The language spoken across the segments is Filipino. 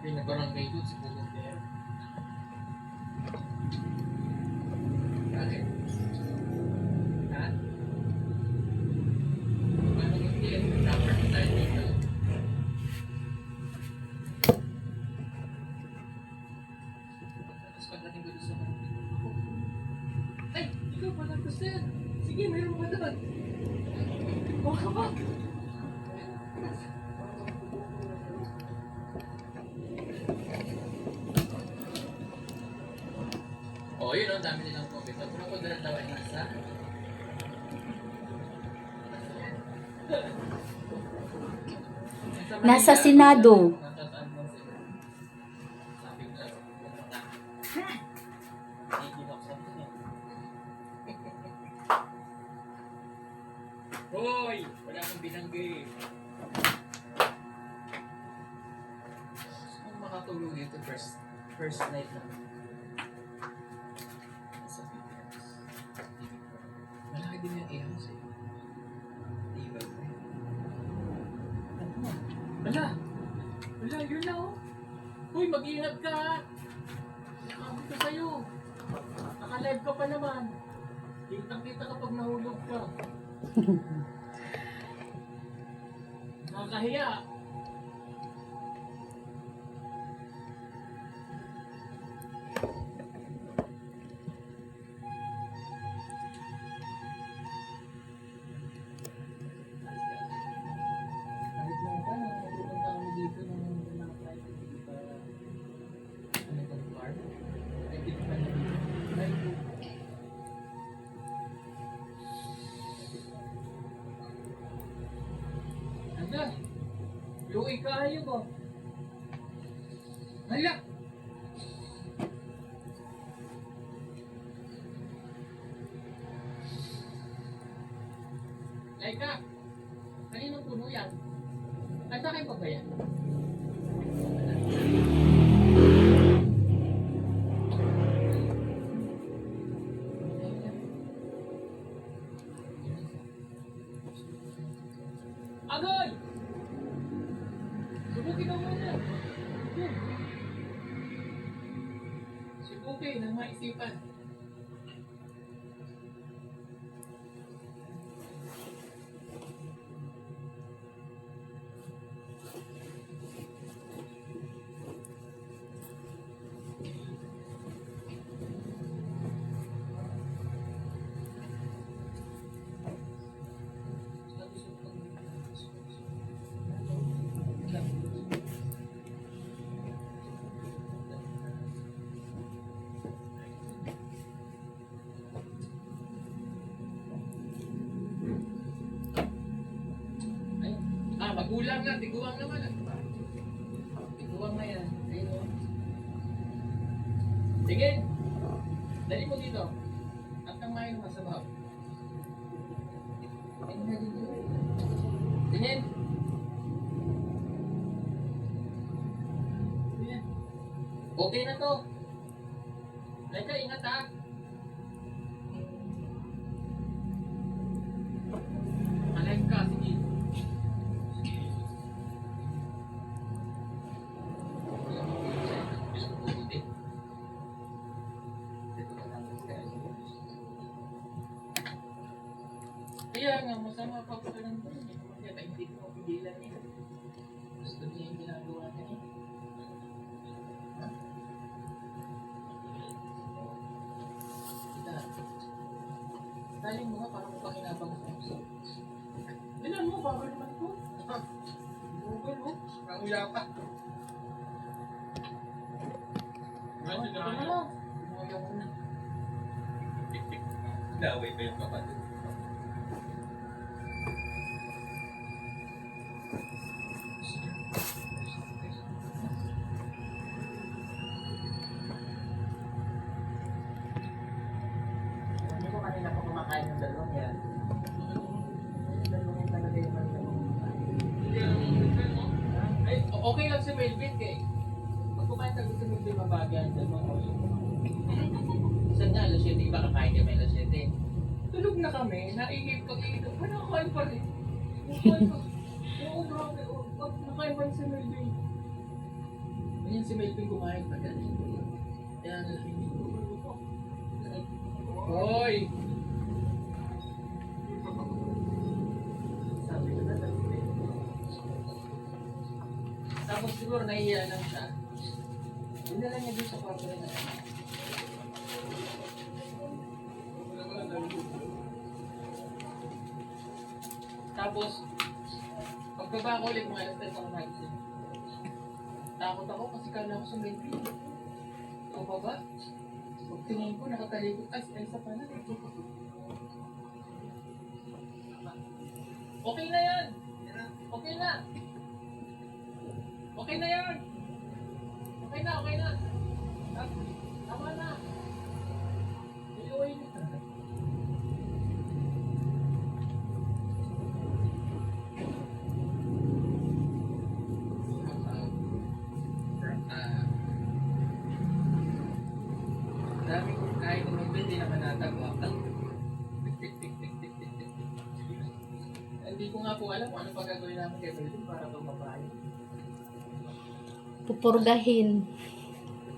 Pinabarangay doon si Pulong Deo. Bakit? Ha? Paano hindi? Dapat na tayo dito. Tapos pagdating ko doon sa mga ay! Ikaw pala to, sir! Sige, mayroon ka doon! Baka ba? Oh, yun o, dami nilang COVID. Pag ko dala daw ay nasa. Nasa Senado. Hoy! Wala kang binanggay. Kung makatulog dito, first night lang. Sa Pilipinas. Malaki din yung ihang sa'yo. Diba? Ano? Wala! Wala, yun na oh! Uy, mag-ingat ka ha! Nakabot ka sa'yo! Naka-live ka pa naman! Kitang-kita kapag nahulog ka! Nakakahiya! Kahit lang pa, nakapunta kami dito ng mga private dito ano itong car? Ay, dito pa na dito. Ay, anda, luwi kayo ko. Hala! Laika, kaninong puno yan? At sa akin pa ba yan? Agoy! Subukin ka muna. Subukin ng maisipan. Magulang na, tiguang naman. Tiguang na yan. Ayun o. Sige. Dali mo dito. At nang main masabaw. Ayun na dito. Tingin. Tingin. Okay na to. Leka, ingat ha. Alive ka, sige. Kaya nga, masama pa ko lang doon. Kaya hindi ko mapigilan niya. Gusto niya yung ginagawa niya. Kita. Taling mo nga, parang pakinabang ko. Bilan mo, bawal naman ko. Google mo. Parang uyapa. Ito na lang. Umuyaw ko na. Daway pa yung kapatid. Kanina pa kumakain ng dalawang yan. Dalawang yan talaga yung kanina pa kumakain. Ay, okay lang si Melvin kay. Pag kumain ka gusto Melvin mabagyan, dalawang oras. Saan nga, alas 7, iba kakain kami alas 7. Tulog na kami, naigip pag-iigip. Ano nakain pa rin? Nakain pa. Oo, grabe. Nakain pa rin si Melvin. Ganyan si Melvin kumain pa ganyan. Kaya nalaking Hoy! Sabi ko na lang. Tapos siguro nahiya lang siya. Dinala niya doon sa kwarto rin na. Tapos, pagbaba ko ulit mga alas 3 ako nagising. Takot ako kasi kala ko sa Melvin. Ikaw pa ba? Pagtingin ko, nakatalikot. Ay, si Elsa pala. Okay na yan! Okay na! Okay na yan! Okay na, okay na! Tama na! Iuwi niyo. Dami kong kain ng mga hindi naman natagwa. Hindi ko nga po alam kung ano pa gagawin namin kay Melvin para tumabahay. Pupurgahin.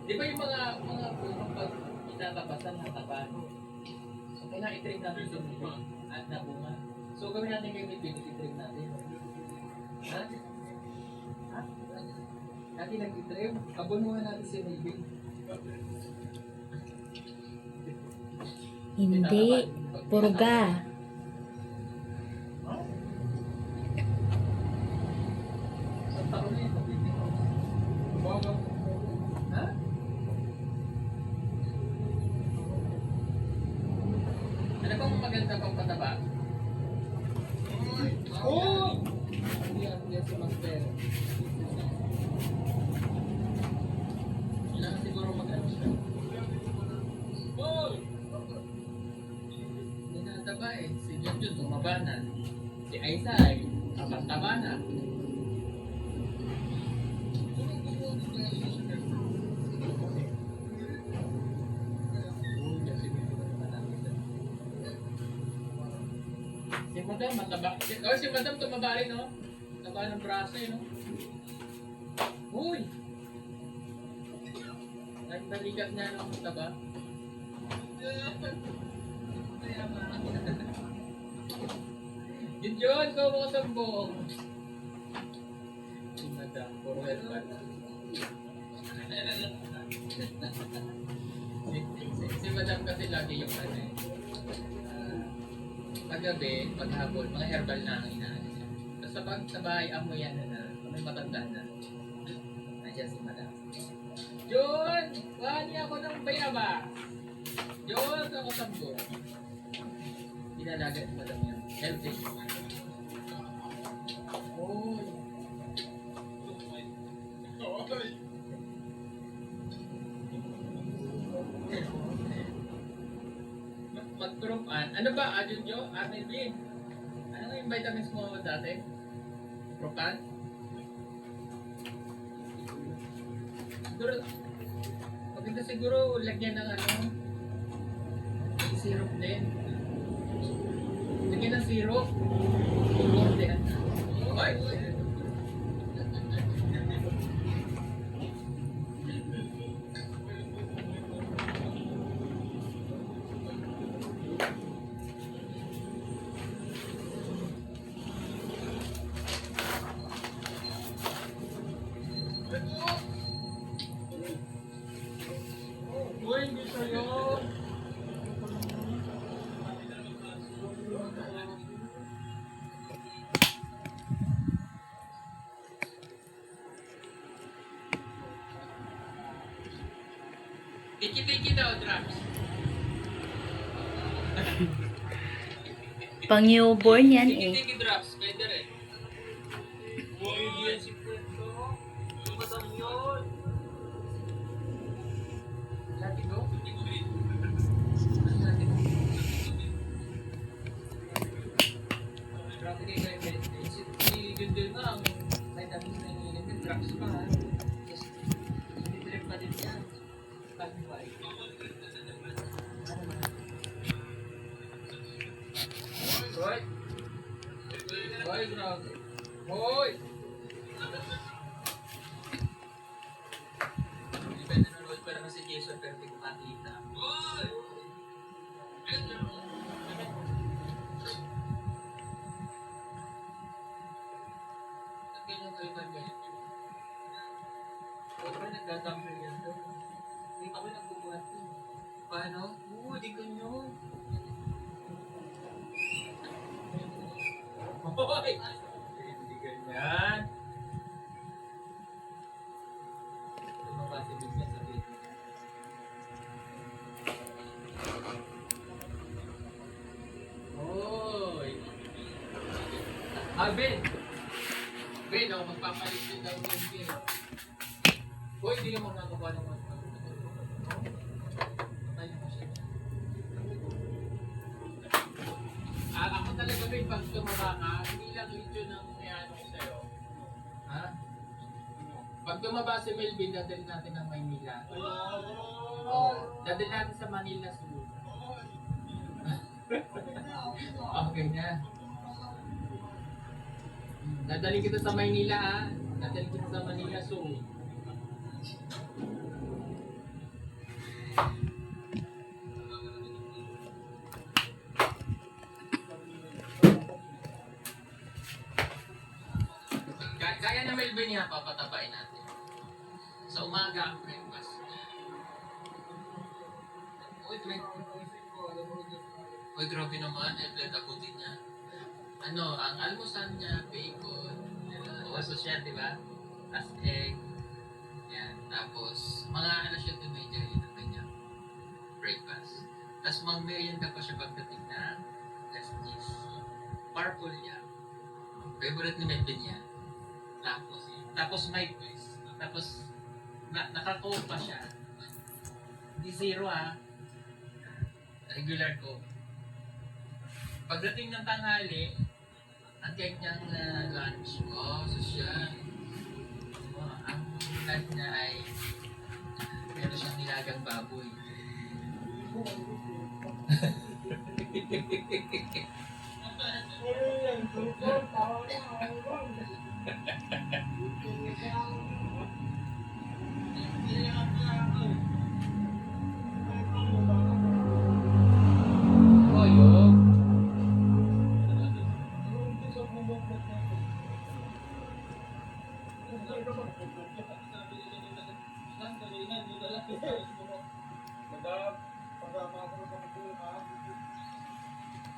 Di ba yung mga punong pag itatapasan na tabahan? So, kailangan i-trim natin sa Melvin at nabunga. So, gawin natin kay Melvin, i-trim natin. Ha? Ha? Dati nag-i-trim, abunuhan natin si Melvin. Hindi. Purga. Sa taon na yun, pag-ibig ko. Ha? Ano bang maganda pang pataba? Oh! Yan si Master. Kailangan siguro mag-ano siya. Oh! Hindi na nataba eh. Si Junjun tumaba na. Si Aiza ay taba na. Si Madam, mataba. Si Madam tumaba rin, no? Taba ng braso, no? Uy! Nagbalikat niya ng taba. Yun, ikaw mo sa buong. Si Madam, puro headband. Si Madam kasi lagi yung ano eh. Paggabi, paghapon, mga herbal na ang inaano siya. Tapos sa bahay, amoy yan na may matanda na. Nandiyan si Madam. Jun! Kuhan niya ako ng bayaba! Jun! Ako sambo. Pinalaga si Madam yan. Healthy. Uy! Magturupan. Ano ba? Adjun Jo? Ate Lynn? Ano nga yung vitamins mo dati? Propan? Siguro, maganda siguro lagyan ng ano, syrup din. Lagyan ng syrup. Hindi. Ay! Uy, hindi sa'yo. Tiki-tiki daw, Traps. Pang newborn yan eh. Tiki-tiki drops, pwede rin. Uy, hindi yan si Kwento. Madam yun. Lati go? Lati go. Grabe kayo kayo. Si Gundel nga ang vitamins na hinihinit yung drugs pa ha. Hindi pa din yan. Pag-buhay. Hoy! Hoy, grabe. Hoy! Ganyan kayo ba yan? Siyempre nagtatamper yan doon. Hindi ako nagbubuhat yun. Paano? Oo, di ganyan. Hoy! Hindi ganyan. Tumabati din siya sa video. Hoy! Ben! Ben, ako magpapalit din daw ng Ben. Hoy, hindi naman nakakuha ng mga. Tayo mo siya. Ako talaga Ben, pag tumaba ka, hindi lang video ng ano ko sa'yo. Ha? Pag tumaba si Melvin, dadalhin natin ng Maynila. Dadalhin natin sa Manila Zoo. Okay na. Dadalhin kita sa Maynila ha. Dadalhin kita sa Manila Zoo. Kaya na Melvin niya, papatabain natin. Sa umaga, breakfast. Uy, grabe naman, blend abutin niya. Ano, ang almusal niya, bacon, osos siya, di ba? As egg, yan. Tapos, mga alas 7:30 yun ang kanyang breakfast. Tapos, mag-merienda pa siya pagdating na alas 10. Purple niya. Favorite ni Melvin yan. Tapos may quiz. Tapos, naka-coke pa siya. Hindi zero regular coke. Pagdating ng tanghali, ang kanyang lunch. Social. Ang lunch niya ay meron siyang nilagang baboy.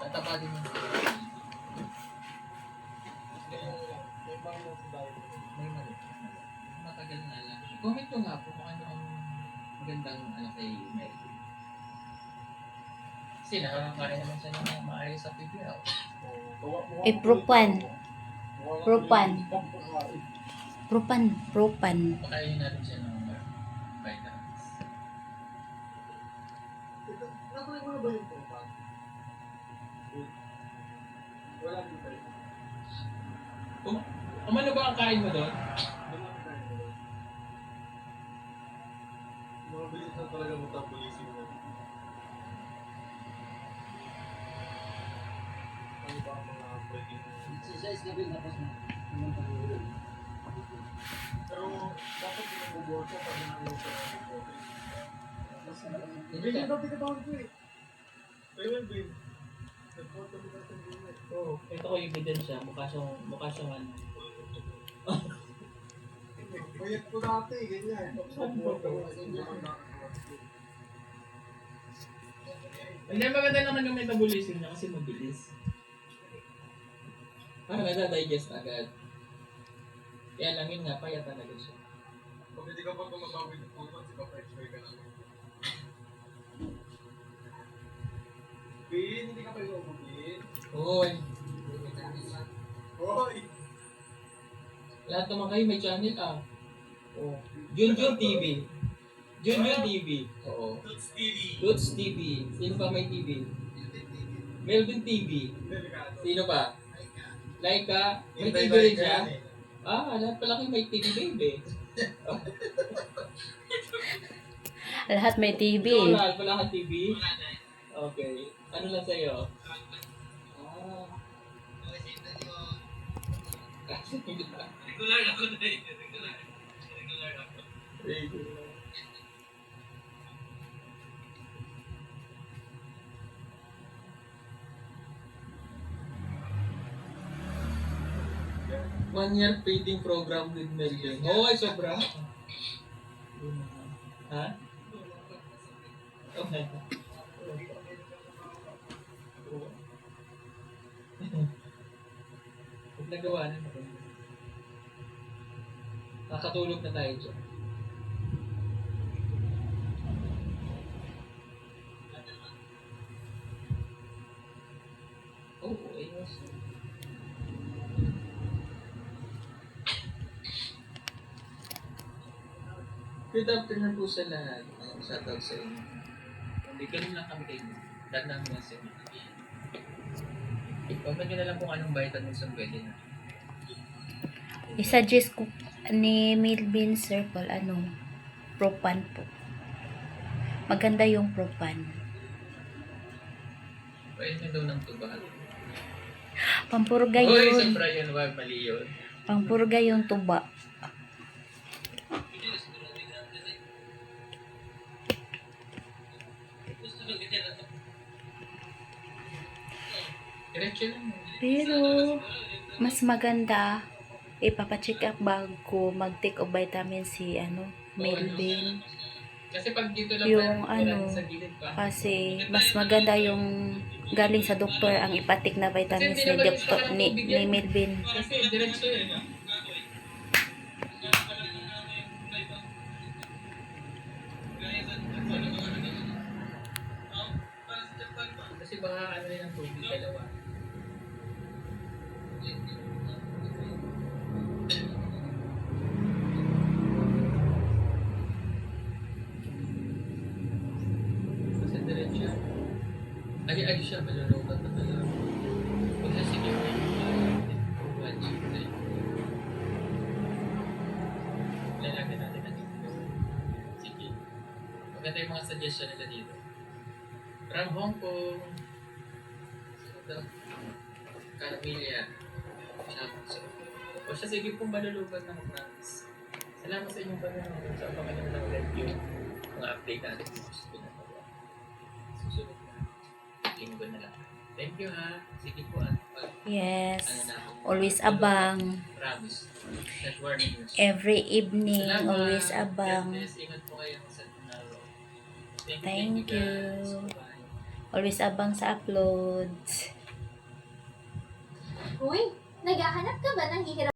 Tataba din yung may mali. Matagal na lang. Comment nyo nga po kung ano ang magandang kay Mary. Kasi nakakakain naman siya ng maayos sa PBL. Propan. Pakainin natin siya ng vitamins. Nakakaya mo na ba yung propan? Wala dito. Umano ba ang kain mo doon? Mga bilis na talaga metabolism mo. Ano ba ang mga pwedeng... Exercise ka rin tapos na. Pero dapat pinagbubuhat ka pag nakayon sa protein. Hindi Hindi ka. dapat ikatawag ko eh. Kaya Ben, nag-report kami natin din eh. Oo, ito ko ebidensya. Mukha siyang ano. Payat ko dati, ganyan. Nag-report ko kasi hindi ako Hindi, maganda naman yung metabolism niya kasi mabilis. Nada-digest agad. Kaya lang yun nga, payat talaga siya. Pag hindi ka pa gumagamit ng puno, di ba pa-explain ka naman? Ben, hindi ka pa yung umubin. Hoy, Hoy! lahat naman kayo may channel Oh. Junjun TV. Junjun TV. Oo. Toots TV. Lutz TV. Sino pa may TV? Melvin TV. Delikado. Sino pa? Laika. May TV Hintay-hintay rin ka siya? yan eh. Lahat pala kayo may TV baby. Lahat may TV. Ikaw, lahat pala ka TV? Okay. Ano lang sa'yo? Regular ako na eh. Regular ako. Regular. 1 year feeding program with Melvin. Oo, ay sobra. Ha? Okay. Pag nagawa na ito, nakatulog na tayo dyan. Oo, ayos. Good afternoon po sa lahat. Shoutout sa inyo. Hindi ka lang kami kayo. Lahat ng mga comment nyo na lang kung anong vitamins ang pwede na. I-suggest ko ni Melvin Circle, Propan po. Maganda yung Propan. Pwede nyo daw ng tubahan. Pampurga Uy, yun. sa Brian, wag mali yun. Pampurga yung tuba. Diretso lang. Pero, mas maganda, ipapacheck up bago mag-take of vitamin si, Melvin. Kasi pag dito lang Yung wala sa gilid pa. Kasi, mas maganda yung galing sa doktor ang ipatik na vitamins ni, doktor, ni Melvin. Kasi diretso eh. Kasi baka ano rin ang tubig dalawa. Kasi diretso. Adi siya, malulukat na talaga. Huwag na sige mo yung lalagyan natin na dito. Sige. Maganda yung mga suggestion nila dito. From Hong Kong. Ito. Carmelia. O siya, sige pong malulubat ng promise. Salamat sa inyong panonood. Sa pangalaman ng review. Mga update natin. Susunod na. Linggo na lang. Thank you ha. Sige po at Yes. Always abang. promise. That warning news. Every evening, Salamat. always God abang. bless. Ingat po kayo sa araw. Thank you. Guys. Bye. Always abang sa uploads. Uy, naghahanap ka ba ng hihirap